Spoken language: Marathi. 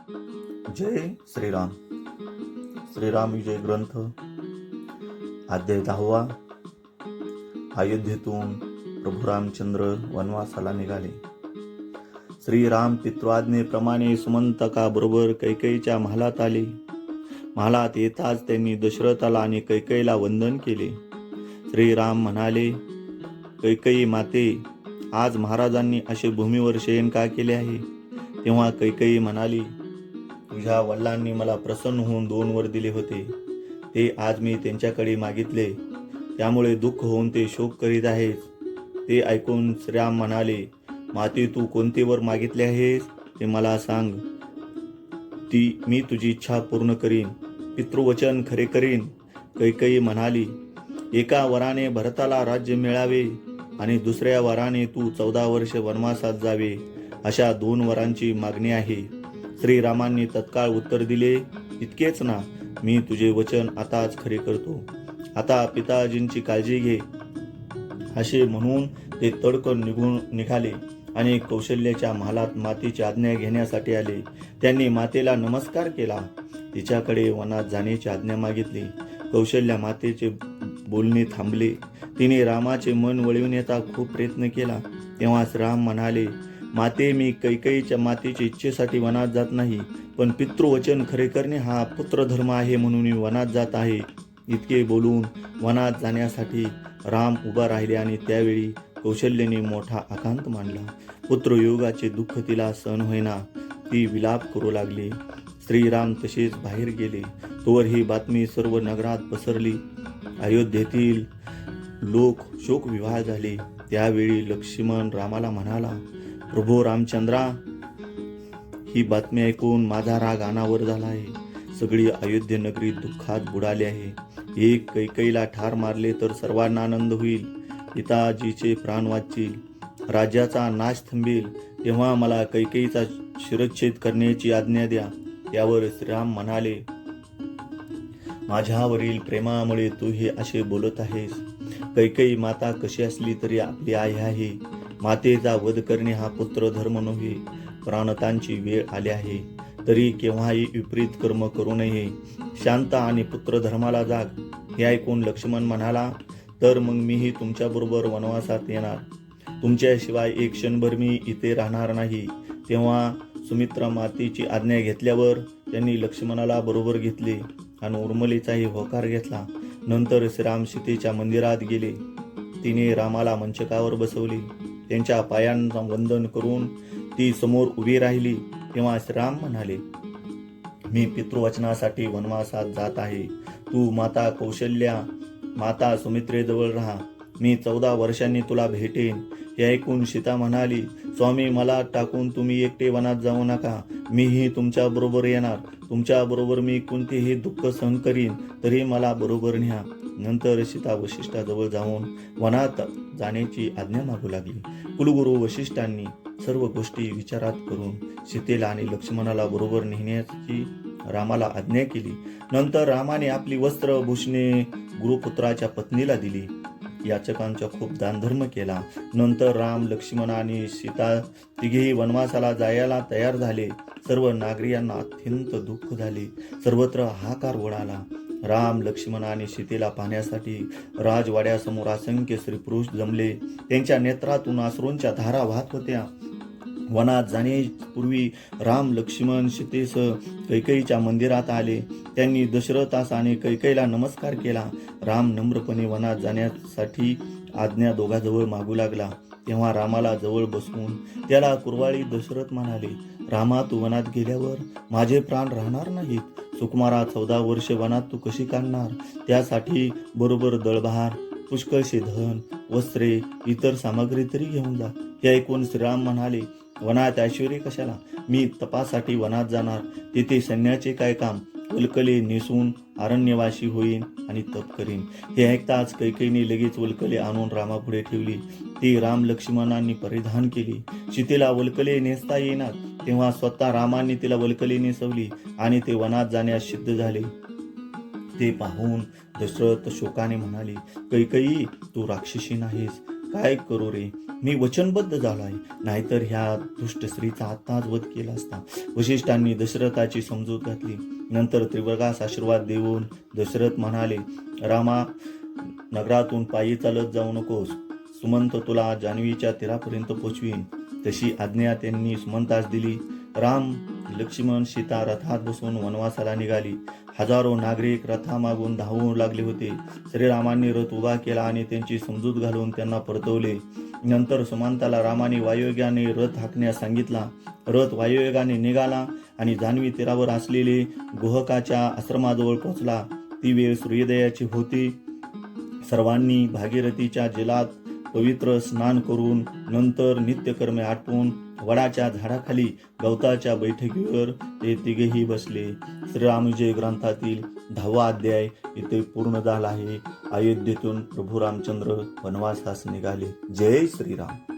जय श्रीराम. श्रीराम विजय ग्रंथ अध्याय 10. अयोध्येतून प्रभू रामचंद्र वनवासाला निघाले. श्रीराम पितृआज्ञेप्रमाणे सुमंतकाबरोबर कैकेयीच्या महालात आले. महालात येताच त्यांनी दशरथाला आणि कैकेयीला वंदन केले. श्रीराम म्हणाले, कैकेयी माते, आज महाराजांनी असे भूमीवर शयन का केले आहे? तेव्हा कैकेयी म्हणाली, तुझ्या वडिलांनी मला प्रसन्न होऊन 2 वर दिले होते. ते आज मी त्यांच्याकडे मागितले, त्यामुळे दुःख होऊन ते शोक करीत आहेत. ते ऐकून श्रीराम म्हणाले, माते, तू कोणते वर मागितले आहेस ते मला सांग. मी तुझी इच्छा पूर्ण करीन, पितृवचन खरे करीन. कैकेयी म्हणाली, एका वराने भरताला राज्य मिळावे आणि दुसऱ्या वराने तू 14 वर्ष वनवासात जावे, अशा 2 वरांची मागणी आहे. श्रीरामांनी तत्काळ उत्तर दिले, इतकेच ना, मी तुझे वचन आताच खरे करतो. आता पिताजींची काळजी घे. असे म्हणून ते तडकन निघाले आणि कौशल्याच्या महालात मातेची आज्ञा घेण्यासाठी आले. त्यांनी मातेला नमस्कार केला. तिच्याकडे वनात जाण्याची आज्ञा मागितली. कौशल्या मातेचे बोलणे थांबले. तिने रामाचे मन वळविण्याचा खूप प्रयत्न केला. तेव्हा राम म्हणाले, माते, मी कैकेयीच्या मातेच्या इच्छेसाठी वनात जात नाही, पण पितृवचन खरे करणे हा पुत्रधर्म आहे म्हणून मी वनात जात आहे. इतके बोलून वनात जाण्यासाठी राम उभा राहिले आणि त्यावेळी कौशल्याने मोठा आकांत मांडला. पुत्रयोगाचे दुःख तिला सहन होईना. ती विलाप करू लागली. श्रीराम तसेच बाहेर गेले. तोवर ही बातमी सर्व नगरात पसरली. अयोध्येतील लोक शोकविवाह झाले. त्यावेळी लक्ष्मण रामाला म्हणाला, प्रभू रामचंद्रा, ही बातमी ऐकून माझा राग अनावर झाला आहे. सगळी अयोध्ये नगरी दुःखात बुडाली आहे. एक कैकेयीला ठार मारले तर सर्वांना आनंद होईल. पिताजीचे प्राण वाचतील, राज्याचा नाश थांबेल. तेव्हा मला कैकेयीचा शिरच्छेद करण्याची आज्ञा द्या. त्यावर श्रीराम म्हणाले, माझ्यावरील प्रेमामुळे तू हे असे बोलत आहेस. कैकेयी माता कशी असली तरी आपली आई आहे. मातेचा वध करणे हा पुत्रधर्म नव्हे. प्राणतांची वेळ आली आहे, तरी केव्हाही विपरीत कर्म करू नये. शांत आणि पुत्रधर्माला जाग. हे ऐकून लक्ष्मण म्हणाला, तर मग मीही तुमच्याबरोबर वनवासात येणार. तुमच्याशिवाय एक क्षणभर मी इथे राहणार नाही. तेव्हा सुमित्रा मातेची आज्ञा घेतल्यावर त्यांनी लक्ष्मणाला बरोबर घेतले आणि उर्मिलेचाही होकार घेतला. नंतर श्रीराम सीतेच्या मंदिरात गेले. तिने रामाला मंचकावर बसवले. त्यांच्या पायांना वंदन करून ती समोर उभी राहिली. तेव्हा श्रीराम म्हणाले, मी पितृवचनासाठी वनवासात जात आहे. तू माता कौशल्या, माता सुमित्रेजवळ राहा. मी 14 वर्षांनी तुला भेटेन. हे ऐकून सीता म्हणाली, स्वामी, मला टाकून तुम्ही एकटे वनात जाऊ नका. मीही तुमच्या बरोबर येणार. तुमच्या बरोबर मी कोणतेही दुःख सहन करीन, तरी मला बरोबर न्या. नंतर सीता वशिष्ठाजवळ जाऊन वनात जाण्याची आज्ञा मागू लागली. कुलगुरू वशिष्ठांनी सर्व गोष्टी विचारात करून सीतेला आणि लक्ष्मणाला बरोबर नेण्याची रामाला आज्ञा केली. नंतर रामाने आपली वस्त्रभूषणे गुरुपुत्राच्या पत्नीला दिली. याचकांचा खूप दानधर्म केला. नंतर राम, लक्ष्मण आणि सीता तिघेही वनवासाला जायला तयार झाले. सर्व नागरिकांना अत्यंत दुःख झाले. सर्वत्र हाहाकार उडाला. राम, लक्ष्मण आणि सीतेला पाहण्यासाठी राजवाड्यासमोर असंख्य स्त्रीपुरुष जमले. त्यांच्या नेत्रातून अश्रूंच्या धारा वाहत होत्या. वनात जाण्यापूर्वी राम, लक्ष्मण सीतेसह कैकेयीच्या मंदिरात आले. त्यांनी दशरथास आणि कैकेयीला नमस्कार केला. राम नम्रपणे वनात जाण्यासाठी आज्ञा दोघांजवळ मागू लागला. तेव्हा रामाला जवळ बसवून त्याला कुरवाळी दशरथ म्हणाले, रामा, तू वनात गेल्यावर माझे प्राण राहणार नाहीत. सुकुमारा, 14 वर्ष वनात तू कशी काढणार? त्यासाठी बरोबर दळभार, पुष्कळशे धन, वस्त्रे, इतर सामग्री तरी घेऊन जा. हे ऐकून श्रीराम म्हणाले, वनात ऐश्वर्य कशाला? मी तपासाठी वनात जाणार. तिथे सैन्याचे काय काम? वल्कले नेसून अरण्यवासी होईन आणि तप करीन. हे ऐकताच कैकेयीने लगेच वल्कले आणून रामापुढे ठेवली. ती राम, लक्ष्मणांनी परिधान केली. सीतेला वल्कले नेसता येणार. तेव्हा स्वतः रामांनी तिला वल्कले नेसवली आणि ते वनात जाण्यास सिद्ध झाले. ते पाहून दशरथ शोकाने म्हणाले, कैकेयी, तू राक्षसी नाहीस. काय करू रे? मी वचनबद्ध झालो आहे, नाहीतर ह्या दुष्ट स्त्रीचा आत्ताच वध केला असता. वशिष्ठांनी दशरथाची समजूत घातली. नंतर त्रिवर्गास आशीर्वाद देऊन दशरथ म्हणाले, रामा, नगरातून पायी चालत जाऊ नकोस. सुमंत तुला जान्हवीच्या तीरापर्यंत पोचवीन. तशी आज्ञा त्यांनी सुमंतास दिली. राम, लक्ष्मण, सीता रथात बसून वनवासाला निघाली. हजारो नागरिक रथामागून धावू लागले होते. श्रीरामांनी रथ उभा केला आणि त्यांची समजूत घालून त्यांना परतवले. नंतर सुमंताला रामाने वायुवेगाने रथ हाकण्यास सांगितला. रथ वायुवेगाने निघाला आणि जान्हवी तीरावर असलेले गुहकाच्या आश्रमाजवळ पोहोचला. ती वेळ सूर्योदयाची होती. सर्वांनी भागीरथीच्या जलात पवित्र स्नान करून नंतर नित्यकर्मे आटपून वडाच्या झाडाखाली गवताच्या बैठकीवर ते तिघेही बसले. श्रीरामविजय ग्रंथातील 10वा अध्याय इथे पूर्ण झाला आहे. अयोध्येतून प्रभू रामचंद्र वनवासास निघाले. जय श्रीराम.